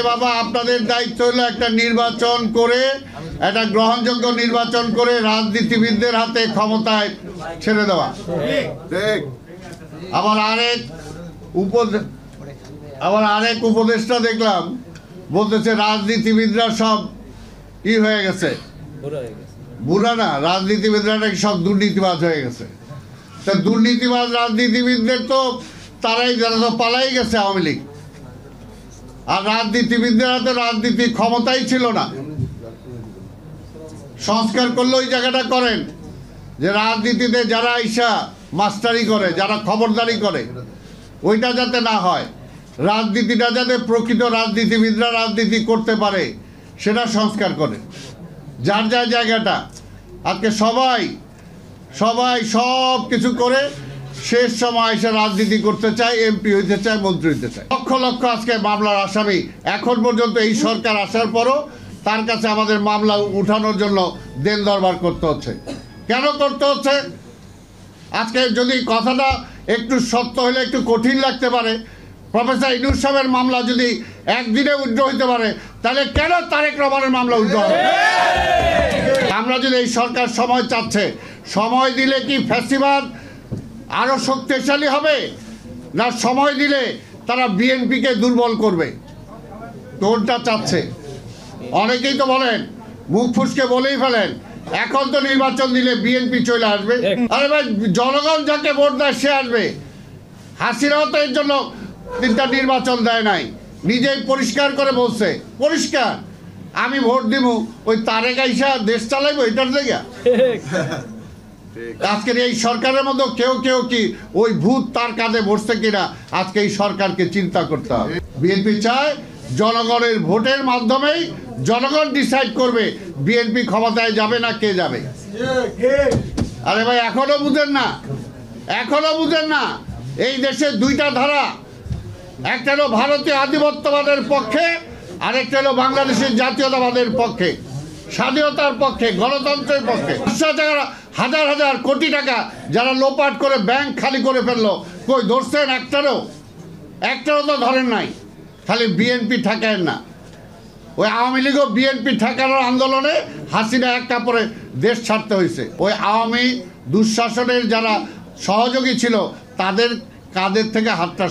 বাবা আপনাদের দায়িত্ব হলো একটা নির্বাচন করে, একটা গ্রহণযোগ্য নির্বাচন করে রাজনীতিবিদদের হাতে ক্ষমতায় ছেড়ে দেওয়া। আবার আরেক উপদেষ্টা দেখলাম বলতেছে রাজনীতিবিদরা সব হয়ে গেছে, বুড়া না, রাজনীতিবিদরা নাকি সব দুর্নীতিবাজ হয়ে গেছে। তা দুর্নীতিবাজ রাজনীতিবিদদের তো তারাই, যারা তো পালাই গেছে আওয়ামী লীগ, আর রাজনীতিবিদদের হাতে রাজনীতির ক্ষমতাই ছিল না। সংস্কার করলে ওই জায়গাটা করেন যে রাজনীতিতে যারা আইসা মাস্টারি করে, যারা খবরদারি করে, ওইটা যাতে না হয়, রাজনীতিটা যাতে প্রকৃত রাজনীতিবিদরা রাজনীতি করতে পারে সেটা সংস্কার করে। যার যার জায়গাটা আজকে সবাই সব কিছু করে শেষ সময় এসে রাজনীতি করতে চায়, এমপি হইতে চায়, মন্ত্রী হইতে চায়। লক্ষ লক্ষ আজকে মামলার আসামি এখন পর্যন্ত এই সরকার আসার পরও তার কাছে আমাদের মামলা উঠানোর জন্য দেন দরবার করতে হচ্ছে। কেন করতে হচ্ছে? আজকে যদি কথাটা একটু সত্য হলে একটু কঠিন লাগতে পারে, প্রফেসর ইউনূস সাহেবের মামলা যদি একদিনে উইথড্র হইতে পারে, তাহলে কেন তারেক রহমানের মামলা উইথড্র হবে? আমরা যদি এই সরকার সময় চাচ্ছে, সময় দিলে কি ফ্যাসিবাদ আরো শক্তিশালী হবে, না সময় দিলে তারা বিএনপিকে দুর্বল করবে? কোনটা চাচ্ছে? অনেকেই তো বলেন, মুখ ফুসকে বলেই ফেলেন, এখন তো নির্বাচন দিলে বিএনপি চলে আসবে। আরে ভাই, জনগণ যাকে ভোট দেয় সে আসবে। হাসিনাও তো এর জন্য 3টা নির্বাচন দেয় নাই, নিজেই পরিষ্কার করে বলছে, পরিষ্কার আমি ভোট দিব, ওই তারেক আইসা দেশ চালাইবো এটার জায়গা। আজকের এই সরকারের মধ্যে কেউ কি ওই ভূত তার কাঁধে বসছে কিনা আজকে এই সরকারকে চিন্তা করতে হবে। বিএনপি চায় জনগণের ভোটের মাধ্যমেই জনগণ ডিসাইড করবে বিএনপি ক্ষমতায় যাবে না কে যাবে। আরে ভাই, এখনো বুঝেন না এই দেশে 2টা ধারা, একটা হলো ভারতীয় আধিপত্যবাদের পক্ষে, আরেকটা হলো বাংলাদেশের জাতীয়তাবাদের পক্ষে, স্বাধীনতার পক্ষে, গণতন্ত্রের পক্ষে। হাজার হাজার কোটি টাকা যারা লোপাট করে ব্যাংক খালি করে ফেললো, কই ধরছেন? একটারও তো ধরেন নাই। খালি বিএনপি ঠেকায় না, ওই আওয়ামী লীগও বিএনপি ঠেকানোর আন্দোলনে হাসিনা এক কাপড়ে দেশ ছাড়তে হয়েছে। ওই আওয়ামী দুঃশাসনের যারা সহযোগী ছিল তাদের কাঁধের থেকে হাতটা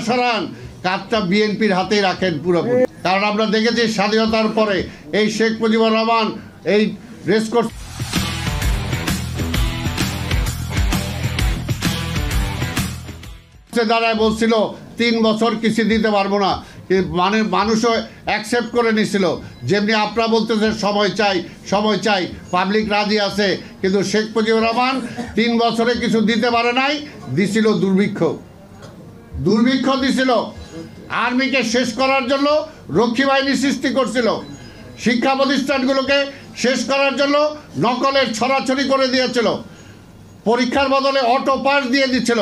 সরান, কাঁধটা বিএনপির হাতেই রাখেন পুরোপুরি। কারণ আমরা দেখেছি স্বাধীনতার পরে এই শেখ মুজিবুর রহমান এই রেসকোর্স দাঁড়ায় বলছিল 3 বছর কিছু দিতে পারবো না, মানে মানুষও অ্যাকসেপ্ট করে নিছিল। যেমনি আপনারা বলতেছে সময় চাই, পাবলিক রাজি আছে, কিন্তু শেখ মুজিবুর রহমান 3 বছরে কিছু দিতে পারে নাই, দিছিল দুর্ভিক্ষ দিছিল, আর্মিকে শেষ করার জন্য রক্ষী বাহিনী সৃষ্টি করছিল, শিক্ষা প্রতিষ্ঠানগুলোকে শেষ করার জন্য নকলের ছড়াছড়ি করে দিয়েছিল, পরীক্ষার বদলে অটো পাস দিয়ে দিচ্ছিল।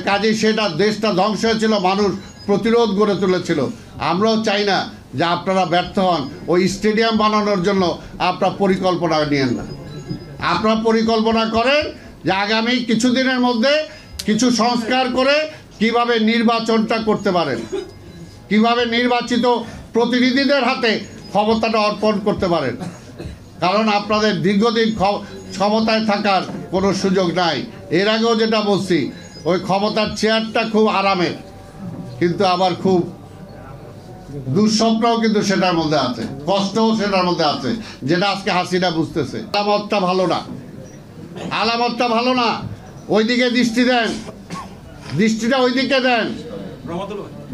কাজে সেটা দেশটা ধ্বংস হয়েছিল, মানুষ প্রতিরোধ গড়ে তুলেছিল। আমরাও চাই না যে আপনারা ব্যর্থ হন। ওই স্টেডিয়াম বানানোর জন্য আপনারা পরিকল্পনা নিয়েন না, আপনারা পরিকল্পনা করেন যে আগামী কিছুদিনের মধ্যে কিছু সংস্কার করে কিভাবে নির্বাচনটা করতে পারেন, কিভাবে নির্বাচিত প্রতিনিধিদের হাতে ক্ষমতাটা অর্পণ করতে পারেন। কারণ আপনাদের দীর্ঘদিন ক্ষমতায় থাকার কোনো সুযোগ নাই। এর আগেও যেটা বলছি, ওই ক্ষমতার চেয়ারটা খুব আরামের, কিন্তু আবার খুব দুঃস্বপ্নও কিন্তু সেটার মধ্যে আছে, কষ্টও সেটার মধ্যে আছে, যেটা আজকে হাসিনা বুঝতেছে। আলামতটা ভালো না। ওইদিকে দৃষ্টিটা ওইদিকে দেন,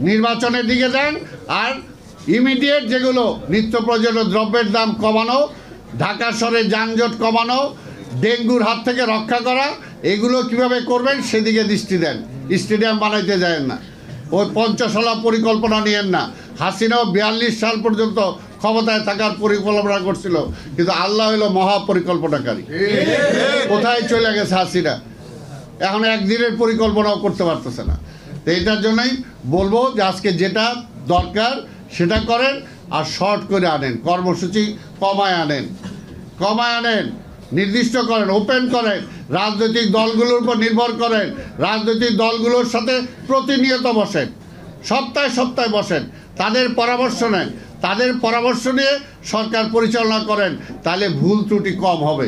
নির্বাচনের দিকে দেন। আর ইমিডিয়েট যেগুলো নিত্য প্রয়োজনীয় দ্রব্যের দাম কমানো, ঢাকা শহরে যানজট কমানো, ডেঙ্গুর হাত থেকে রক্ষা করা, এগুলো কিভাবে করবেন সেদিকে দৃষ্টি দেন। স্টেডিয়াম বানাইতে যায় না, ওই পঞ্চশালা পরিকল্পনা নিয়েন না। হাসিনাও 42 সাল পর্যন্ত ক্ষমতায় থাকার পরিকল্পনা করছিল, কিন্তু আল্লাহ হলো মহাপরিকল্পনাকারী। কোথায় চলে গেছে হাসিনা? এখন একদিনের পরিকল্পনাও করতে পারতেছে না। তো এটার জন্যই বলবো যে আজকে যেটা দরকার সেটা করেন, আর শর্ট করে আনেন, কর্মসূচি কমায় আনেন, নির্দিষ্ট করেন, ওপেন করেন, রাজনৈতিক দলগুলোর উপর নির্ভর করেন, রাজনৈতিক দলগুলোর সাথে প্রতিনিয়ত বসেন, সপ্তাহে সপ্তাহে বসেন, তাদের পরামর্শ নেন, তাদের পরামর্শ নিয়ে সরকার পরিচালনা করেন, তাহলে ভুল ত্রুটি কম হবে।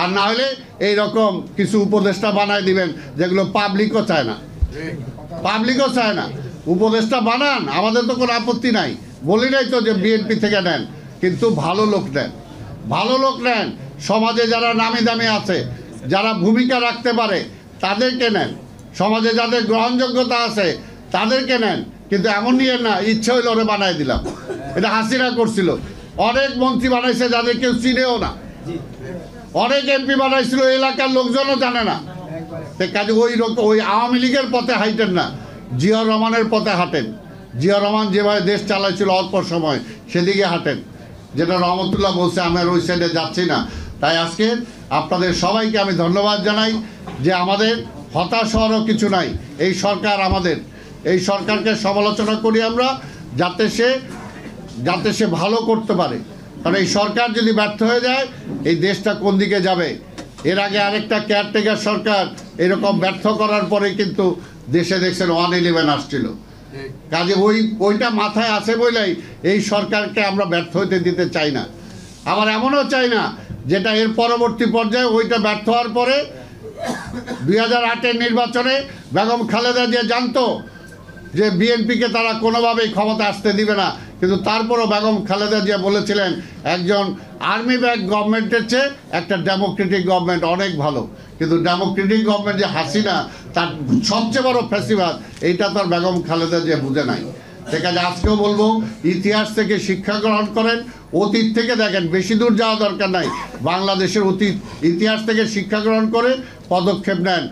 আর না হলে এইরকম কিছু উপদেষ্টা বানায় দিবেন যেগুলো পাবলিকও চায় না, পাবলিকও চায় না। উপদেষ্টা বানান, আমাদের তো কোনো আপত্তি নাই, বলি নাই তো যে বিএনপি থেকে নেন, কিন্তু ভালো লোক নেন, ভালো লোক নেন। সমাজে যারা নামি দামি আছে, যারা ভূমিকা রাখতে পারে তাদেরকে নেন, সমাজে যাদের গ্রহণযোগ্যতা আছে তাদেরকে নেন। কিন্তু এমন নিয়ে না ইচ্ছে হইলে ওরে বানাই দিলাম, এটা হাসিনা করছিল। অনেক মন্ত্রী বানাইছে যাদের কেউ চিনেও না, অনেক এমপি বানাইছিল এলাকার লোকজনও জানে না। কাজে ওই আওয়ামী লীগের পথে হাঁটেন না, জিয়াউর রহমানের পথে হাঁটেন। জিয়াউর রহমান যেভাবে দেশ চালাইছিল অল্প সময়, সেদিকে হাঁটেন, যেটা রহমতুল্লাহ বলছে। আমি আর ওই সাইডে যাচ্ছি না। তাই আজকে আপনাদের সবাইকে আমি ধন্যবাদ জানাই যে আমাদের হতাশ হওয়ারও কিছু নাই। এই সরকার আমাদের, এই সরকারকে সমালোচনা করি আমরা যাতে সে ভালো করতে পারে। কারণ এই সরকার যদি ব্যর্থ হয়ে যায় এই দেশটা কোন দিকে যাবে। এর আগে আরেকটা কেয়ারটেকার সরকার এরকম ব্যর্থ করার পরে কিন্তু দেশে দেখছেন 111 আসছিল। কাজে ওইটা মাথায় আছে বলেই এই সরকারকে আমরা ব্যর্থ হইতে দিতে চাই না। আবার এমনও চাই না যেটা এর পরবর্তী পর্যায়ে ওইটা ব্যর্থ হওয়ার পরে 2008-এর নির্বাচনে বেগম খালেদা জিয়া জানতো যে বিএনপিকে তারা কোনোভাবেই ক্ষমতা আসতে দিবে না, কিন্তু তারপরও বেগম খালেদা জিয়া বলেছিলেন একজন আর্মি ব্যাক গভর্নমেন্টের চেয়ে একটা ডেমোক্রেটিক গভর্নমেন্ট অনেক ভালো। কিন্তু ডেমোক্রেটিক গভর্নমেন্ট যে হাসিনা তার সবচেয়ে বড় ফ্যাসিবাদ, এইটা তার বেগম খালেদা জিয়া বুঝে নাই। ঠিক আছে, আজকেও বলবো ইতিহাস থেকে শিক্ষা গ্রহণ করেন, অতীত থেকে দেখেন, বেশি দূর যাওয়া দরকার নাই, বাংলাদেশের অতীত ইতিহাস থেকে শিক্ষা গ্রহণ করে পদক্ষেপ নেন।